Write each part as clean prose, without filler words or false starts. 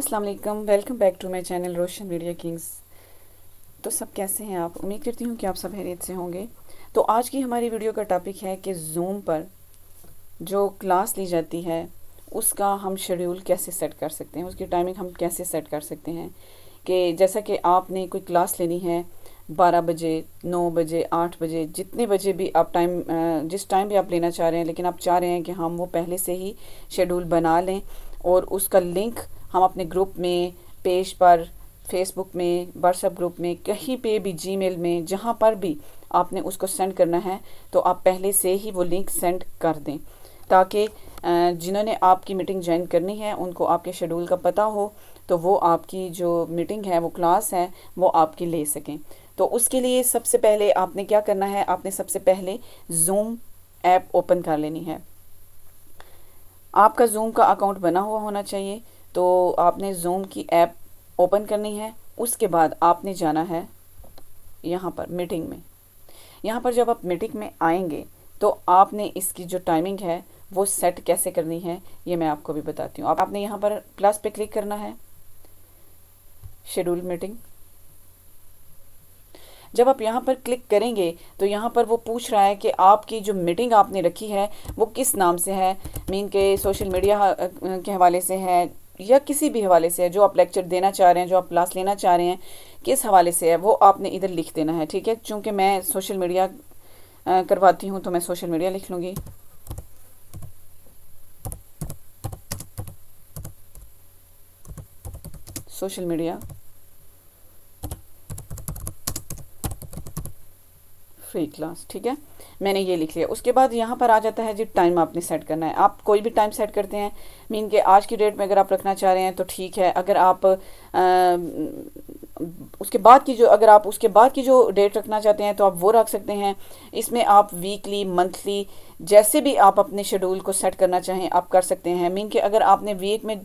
अस्सलाम वालेकुम, welcome back to my channel Roshan media kings. तो सब कैसे हैं आप? उम्मीद करती हूँ कि आप सब खैरियत से होंगे। तो आज की हमारी वीडियो का टॉपिक है कि जूम पर जो क्लास ली जाती है उसका हम शेड्यूल कैसे सेट कर सकते हैं, उसकी टाइमिंग हम कैसे सेट कर सकते हैं। कि जैसा कि आपने कोई क्लास लेनी है 12 बजे, 9 बजे, 8 बजे, जितने बजे भी आप जिस टाइम भी आप लेना चाह रहे हैं, लेकिन आप चाह रहे हैं कि हम वो पहले से ही शेड्यूल बना लें और उसका लिंक हम अपने ग्रुप में, पेज पर, फेसबुक में, व्हाट्सएप ग्रुप में, कहीं पे भी, जीमेल में, जहाँ पर भी आपने उसको सेंड करना है तो आप पहले से ही वो लिंक सेंड कर दें, ताकि जिन्होंने आपकी मीटिंग ज्वाइन करनी है उनको आपके शेड्यूल का पता हो, तो वो आपकी जो मीटिंग है, वो क्लास है, वो आपकी ले सकें। तो उसके लिए सबसे पहले आपने क्या करना है, आपने सबसे पहले जूम ऐप ओपन कर लेनी है। आपका जूम का अकाउंट बना हुआ होना चाहिए। तो आपने जूम की ऐप ओपन करनी है। उसके बाद आपने जाना है यहाँ पर मीटिंग में। यहाँ पर जब आप मीटिंग में आएंगे तो आपने इसकी जो टाइमिंग है वो सेट कैसे करनी है ये मैं आपको भी बताती हूँ। आपने यहाँ पर प्लस पे क्लिक करना है, शेड्यूल मीटिंग। जब आप यहाँ पर क्लिक करेंगे तो यहाँ पर वो पूछ रहा है कि आपकी जो मीटिंग आपने रखी है वो किस नाम से है। मीन के सोशल मीडिया के हवाले से है या किसी भी हवाले से है, जो आप लेक्चर देना चाह रहे हैं, जो आप क्लास लेना चाह रहे हैं, किस हवाले से है वो आपने इधर लिख देना है। ठीक है, चूँकि मैं सोशल मीडिया करवाती हूँ तो मैं सोशल मीडिया लिख लूँगी। सोशल मीडिया फ्री क्लास, ठीक है, मैंने ये लिख लिया। उसके बाद यहाँ पर आ जाता है जी टाइम आपने सेट करना है। आप कोई भी टाइम सेट करते हैं, मीन के आज की डेट में अगर आप रखना चाह रहे हैं तो ठीक है। अगर आप उसके बाद की जो अगर आप उसके बाद की जो डेट रखना चाहते हैं तो आप वो रख सकते हैं। इसमें आप वीकली, मंथली, जैसे भी आप अपने शेड्यूल को सेट करना चाहें आप कर सकते हैं। मीन के अगर आपने वीक में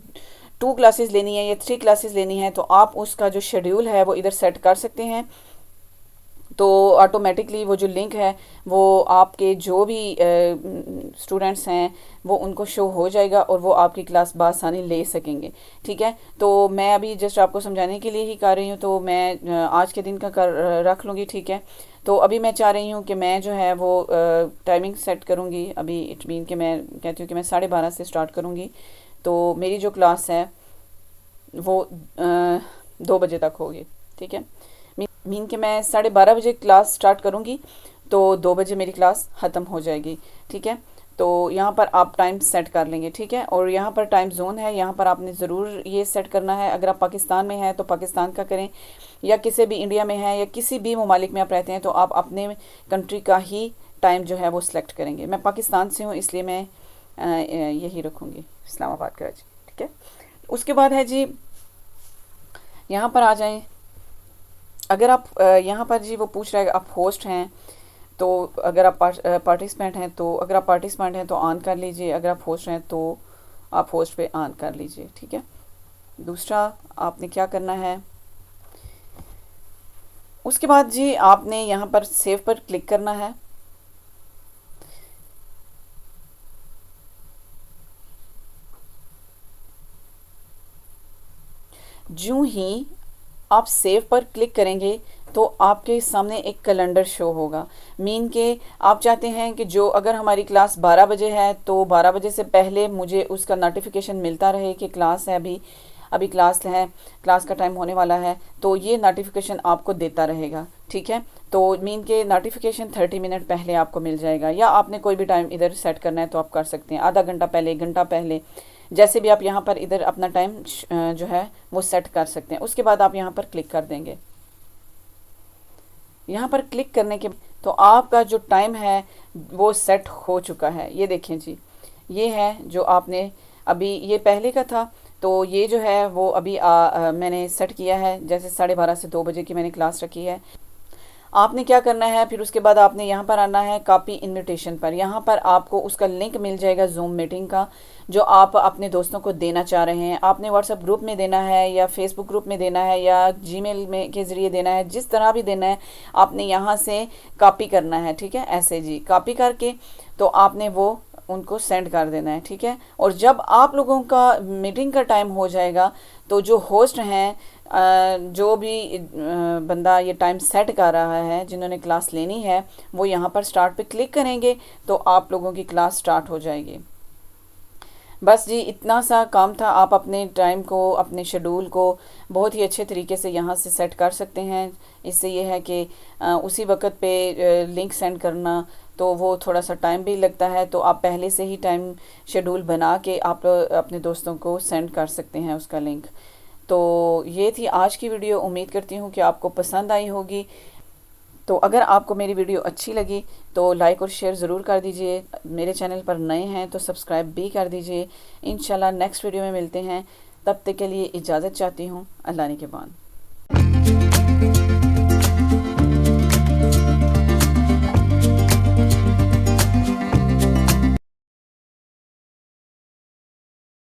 2 क्लासेस लेनी है या 3 क्लासेस लेनी है तो आप उसका जो शेड्यूल है वो इधर सेट कर सकते हैं। तो ऑटोमेटिकली वो जो लिंक है वो आपके जो भी स्टूडेंट्स हैं वो उनको शो हो जाएगा और वो आपकी क्लास बासानी ले सकेंगे। ठीक है, तो मैं अभी जस्ट आपको समझाने के लिए ही कर रही हूँ, तो मैं आज के दिन का रख लूँगी। ठीक है, तो अभी मैं चाह रही हूँ कि मैं जो है वो टाइमिंग सेट करूँगी। अभी इट मीन कि मैं कहती हूँ कि मैं 12:30 से स्टार्ट करूँगी। तो मेरी जो क्लास है वो 2 बजे तक होगी। ठीक है, मीन कि मैं 12:30 बजे क्लास स्टार्ट करूँगी तो 2 बजे मेरी क्लास ख़त्म हो जाएगी। ठीक है, तो यहाँ पर आप टाइम सेट कर लेंगे। ठीक है, और यहाँ पर टाइम जोन है, यहाँ पर आपने ज़रूर ये सेट करना है। अगर आप पाकिस्तान में हैं तो पाकिस्तान का करें, या किसी भी इंडिया में है या किसी भी ममालिक में आप रहते हैं तो आप अपने कंट्री का ही टाइम जो है वो सिलेक्ट करेंगे। मैं पाकिस्तान से हूँ इसलिए मैं यही रखूँगी, इस्लामाबाद कराची। ठीक है, उसके बाद है जी यहाँ पर आ जाएँ। अगर आप यहाँ पर जी वो पूछ रहा है आप होस्ट हैं, तो अगर आप पार्टिसिपेंट हैं तो अगर आप पार्टिसिपेंट हैं तो ऑन कर लीजिए, अगर आप होस्ट हैं तो आप होस्ट पे ऑन कर लीजिए। ठीक है, दूसरा आपने क्या करना है, उसके बाद जी आपने यहाँ पर सेव पर क्लिक करना है। जो ही आप सेव पर क्लिक करेंगे तो आपके सामने एक कैलेंडर शो होगा। मीन के आप चाहते हैं कि जो अगर हमारी क्लास 12 बजे है तो 12 बजे से पहले मुझे उसका नोटिफिकेशन मिलता रहे कि क्लास है, अभी क्लास है, क्लास का टाइम होने वाला है, तो ये नोटिफिकेशन आपको देता रहेगा। ठीक है, तो मीन के नोटिफिकेशन 30 मिनट पहले आपको मिल जाएगा, या आपने कोई भी टाइम इधर सेट करना है तो आप कर सकते हैं, आधा घंटा पहले, 1 घंटा पहले, जैसे भी आप यहाँ पर इधर अपना टाइम जो है वो सेट कर सकते हैं। उसके बाद आप यहाँ पर क्लिक कर देंगे। यहाँ पर क्लिक करने के तो आपका जो टाइम है वो सेट हो चुका है। ये देखें जी, ये है जो आपने अभी, ये पहले का था, तो ये जो है वो अभी मैंने सेट किया है। जैसे 12:30 से 2 बजे की मैंने क्लास रखी है। आपने क्या करना है, फिर उसके बाद आपने यहाँ पर आना है कॉपी इनविटेशन पर। यहाँ पर आपको उसका लिंक मिल जाएगा जूम मीटिंग का, जो आप अपने दोस्तों को देना चाह रहे हैं। आपने व्हाट्सएप ग्रुप में देना है या फेसबुक ग्रुप में देना है या जीमेल में के ज़रिए देना है, जिस तरह भी देना है आपने यहाँ से कॉपी करना है। ठीक है, ऐसे जी कॉपी करके तो आपने वो उनको सेंड कर देना है, ठीक है। और जब आप लोगों का मीटिंग का टाइम हो जाएगा तो जो होस्ट हैं, जो भी बंदा ये टाइम सेट कर रहा है, जिन्होंने क्लास लेनी है, वो यहाँ पर स्टार्ट पे क्लिक करेंगे तो आप लोगों की क्लास स्टार्ट हो जाएगी। बस जी इतना सा काम था। आप अपने टाइम को, अपने शेड्यूल को बहुत ही अच्छे तरीके से यहाँ से सेट कर सकते हैं। इससे ये है कि उसी वक्त पे लिंक सेंड करना तो वो थोड़ा सा टाइम भी लगता है, तो आप पहले से ही टाइम शेड्यूल बना के आप अपने दोस्तों को सेंड कर सकते हैं उसका लिंक। तो ये थी आज की वीडियो। उम्मीद करती हूँ कि आपको पसंद आई होगी। तो अगर आपको मेरी वीडियो अच्छी लगी तो लाइक और शेयर ज़रूर कर दीजिए। मेरे चैनल पर नए हैं तो सब्सक्राइब भी कर दीजिए। इंशाल्लाह नेक्स्ट वीडियो में मिलते हैं। तब तक के लिए इजाज़त चाहती हूँ। अल्लाह ने के बाद।